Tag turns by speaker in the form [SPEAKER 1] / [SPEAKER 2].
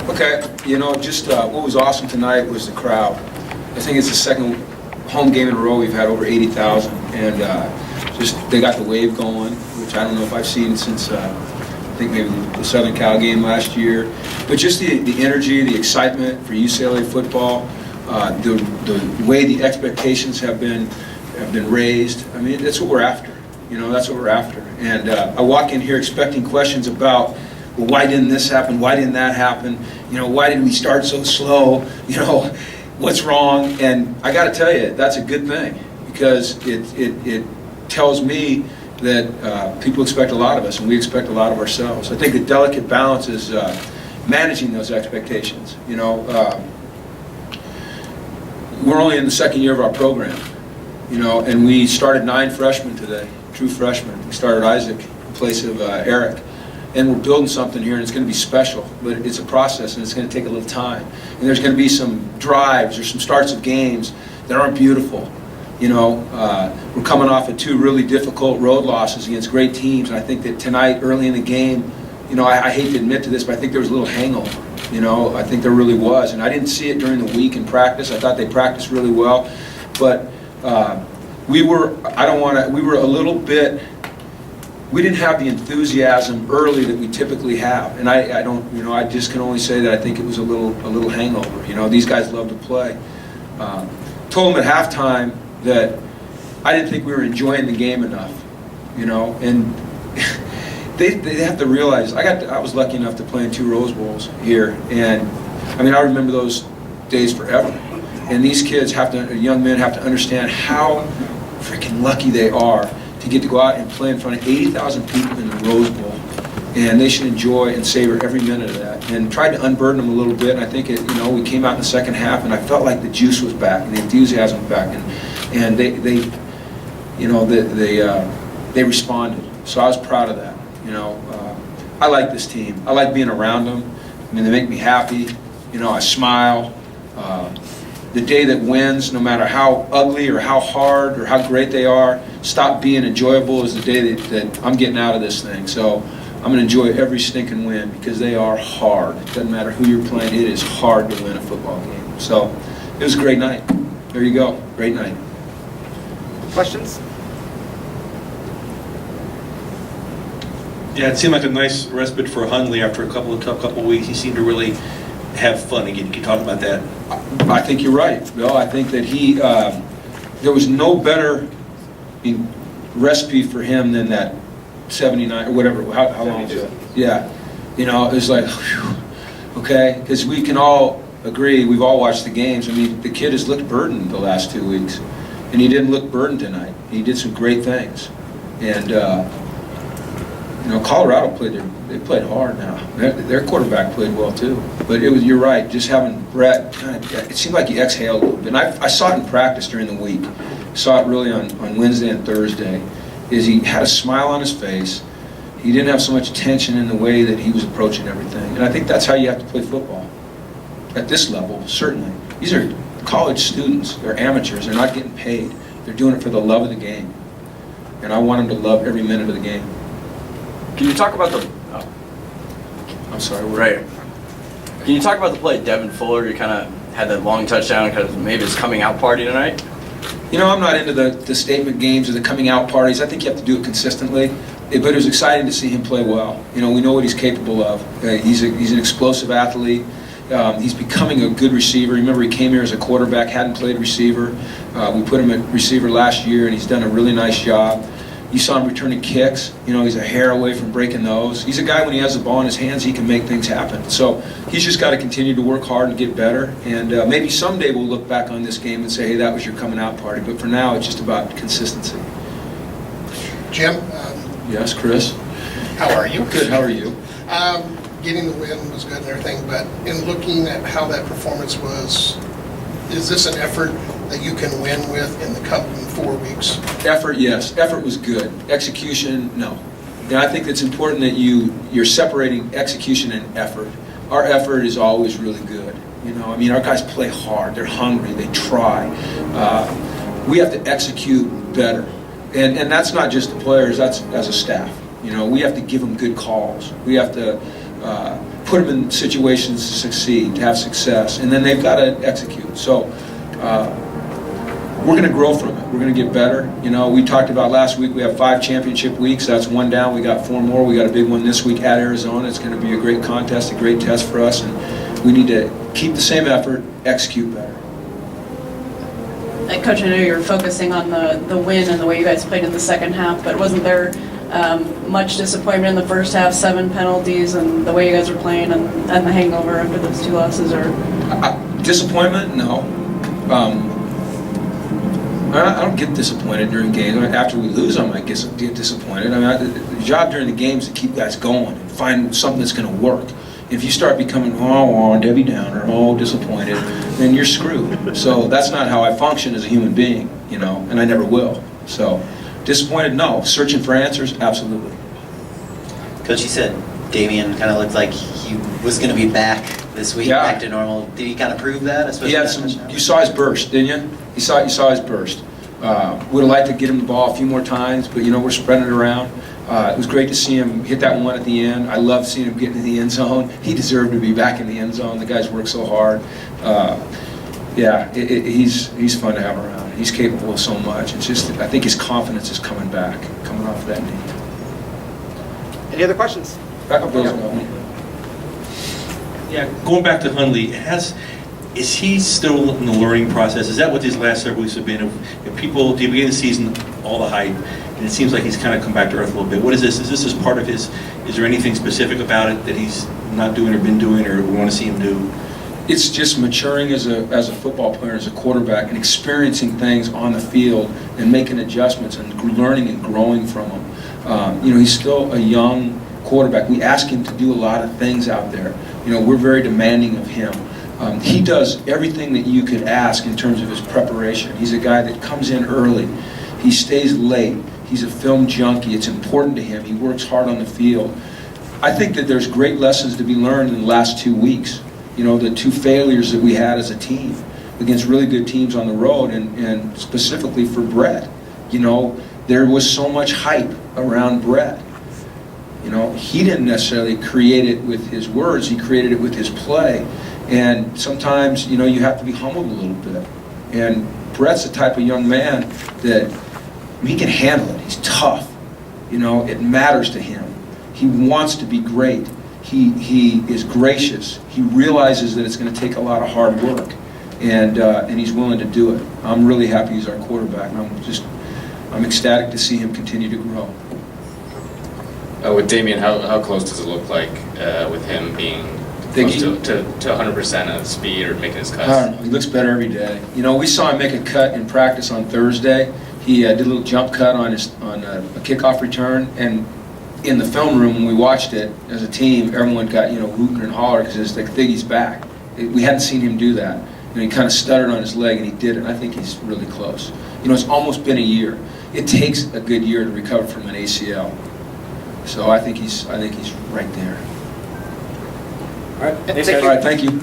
[SPEAKER 1] Okay, just what was awesome tonight was the crowd. I think it's the second home game in a row we've had over 80,000, and just they got the wave going, which I don't know if I've seen since I think maybe the Southern Cal game last year. But just the energy, the excitement for UCLA football, the way the expectations have been raised. I mean, that's what we're after. That's what we're after. And I walk in here expecting questions about, well, why didn't this happen? Why didn't that happen? Why did we start so slow? What's wrong? And I got to tell you, that's a good thing, because it tells me that people expect a lot of us, and we expect a lot of ourselves. I think the delicate balance is managing those expectations. We're only in the second year of our program, and we started 9 freshmen today, true freshmen. We started Isaac in place of Eric. And we're building something here, and it's going to be special, but it's a process, and it's going to take a little time. And there's going to be some drives or some starts of games that aren't beautiful. We're coming off of 2 really difficult road losses against great teams, and I think that tonight, early in the game, I hate to admit to this, but I think there was a little hangover. I think there really was, and I didn't see it during the week in practice. I thought they practiced really well, but we were a little bit. We didn't have the enthusiasm early that we typically have, and I just can only say that I think it was a little hangover. These guys love to play. Told them at halftime that I didn't think we were enjoying the game enough, and they have to realize I was lucky enough to play in 2 Rose Bowls here, and I remember those days forever. And these kids young men have to understand how freaking lucky they are to get to go out and play in front of 80,000 people in the Rose Bowl, and they should enjoy and savor every minute of that. And tried to unburden them a little bit. And I think we came out in the second half, and I felt like the juice was back and the enthusiasm was back, and they responded. So I was proud of that. I like this team. I like being around them. They make me happy. I smile. The day that wins, no matter how ugly or how hard or how great they are, stop being enjoyable is the day that I'm getting out of this thing. So I'm going to enjoy every stinking win, because they are hard. It doesn't matter who you're playing. It is hard to win a football game. So it was a great night. There you go. Great night.
[SPEAKER 2] Questions?
[SPEAKER 3] Yeah, it seemed like a nice respite for Hundley after a tough couple of weeks. He seemed to really have fun again. Can you talk about that?
[SPEAKER 1] I think you're right, Bill. I think that there was no better recipe for him than that 79 or whatever. How long was it? Yeah, it was like, whew, okay, because we can all agree. We've all watched the games. The kid has looked burdened the last 2 weeks, and he didn't look burdened tonight. He did some great things, and Colorado played hard now. Their quarterback played well too. But you're right, just having Brett, it seemed like he exhaled a little bit. And I saw it in practice during the week. Saw it really on Wednesday and Thursday. Is he had a smile on his face. He didn't have so much tension in the way that he was approaching everything. And I think that's how you have to play football. At this level, certainly. These are college students. They're amateurs. They're not getting paid. They're doing it for the love of the game. And I want them to love every minute of the game.
[SPEAKER 2] Can you talk about
[SPEAKER 1] I'm sorry.
[SPEAKER 2] Right. Can you talk about the play of Devin Fuller? You kind of had that long touchdown, kind of maybe his coming out party tonight.
[SPEAKER 1] I'm not into the statement games or the coming out parties. I think you have to do it consistently. But it was exciting to see him play well. We know what he's capable of. He's an explosive athlete. He's becoming a good receiver. Remember, he came here as a quarterback, hadn't played receiver. We put him at receiver last year, and he's done a really nice job. You saw him returning kicks. He's a hair away from breaking those. He's a guy, when he has the ball in his hands, he can make things happen. So he's just got to continue to work hard and get better. And maybe someday we'll look back on this game and say, hey, that was your coming out party. But for now, it's just about consistency.
[SPEAKER 4] Jim?
[SPEAKER 1] Yes, Chris?
[SPEAKER 4] How are you?
[SPEAKER 1] Good, how are you?
[SPEAKER 4] Getting the win was good and everything, but in looking at how that performance was, is this an effort that you can win with in the coming 4 weeks?
[SPEAKER 1] Effort, yes. Effort was good. Execution, no. And I think it's important that you're separating execution and effort. Our effort is always really good. Our guys play hard. They're hungry. They try. We have to execute better. And that's not just the players. That's as a staff. We have to give them good calls. We have to put them in situations to succeed, to have success, and then they've got to execute. So we're going to grow from it. We're going to get better. You know, we talked about last week, we have 5 championship weeks. That's 1 down. We got 4 more. We got a big one this week at Arizona. It's going to be a great contest, a great test for us, and we need to keep the same effort, execute better.
[SPEAKER 5] Coach, I know you were focusing on the win and the way you guys played in the second half, but wasn't there much disappointment in the first half, 7 penalties, and the way you guys were playing and the hangover after those 2 losses? Or
[SPEAKER 1] Disappointment? No. I don't get disappointed during games. After we lose, I might get disappointed. I mean, the job during the game is to keep guys going and find something that's going to work. If you start becoming, Debbie Downer, disappointed, then you're screwed. So that's not how I function as a human being, you know, and I never will. So disappointed? No. Searching for answers? Absolutely.
[SPEAKER 6] Coach, you said Damian kind of looked like he was going to be back this week,
[SPEAKER 1] Yeah.
[SPEAKER 6] back to normal. Did he kind of prove that? Especially
[SPEAKER 1] He had
[SPEAKER 6] that
[SPEAKER 1] some.
[SPEAKER 6] touchdown?
[SPEAKER 1] You saw his burst, didn't you? You saw his burst. Would have liked to get him the ball a few more times, but you know we're spreading it around. It was great to see him hit that one at the end. I love seeing him get into the end zone. He deserved to be back in the end zone. The guy's worked so hard. He's fun to have around. He's capable of so much. It's just I think his confidence is coming back, coming off that knee.
[SPEAKER 7] Any other questions?
[SPEAKER 1] Back up, Bill's got one.
[SPEAKER 3] Yeah, going back to Hundley, is he still in the learning process? Is that what these last several weeks have been? If people, do you begin the season, all the hype, and it seems like he's kind of come back to earth a little bit. What is this? Is this as part of his, is there anything specific about it that he's not doing or been doing or we want to see him do?
[SPEAKER 1] It's just maturing as a football player, as a quarterback, and experiencing things on the field and making adjustments and learning and growing from them. He's still a young quarterback. We ask him to do a lot of things out there. We're very demanding of him. He does everything that you could ask in terms of his preparation. He's a guy that comes in early. He stays late. He's a film junkie. It's important to him. He works hard on the field. I think that there's great lessons to be learned in the last 2 weeks. The 2 failures that we had as a team against really good teams on the road, and specifically for Brett. There was so much hype around Brett. He didn't necessarily create it with his words. He created it with his play. And sometimes, you have to be humbled a little bit. And Brett's the type of young man that he can handle it. He's tough. It matters to him. He wants to be great. He is gracious. He realizes that it's going to take a lot of hard work. And he's willing to do it. I'm really happy he's our quarterback. And I'm ecstatic to see him continue to grow.
[SPEAKER 8] With Damian, how close does it look like with him being close to 100% of speed or making his cuts?
[SPEAKER 1] I don't know. He looks better every day. We saw him make a cut in practice on Thursday. He did a little jump cut on a kickoff return, and in the film room when we watched it as a team, everyone got rooting and hollering because they think he's back. We hadn't seen him do that. He kind of stuttered on his leg, and he did it. I think he's really close. It's almost been a year. It takes a good year to recover from an ACL. So I think he's right there.
[SPEAKER 7] All right. Thanks,
[SPEAKER 1] All right, thank you.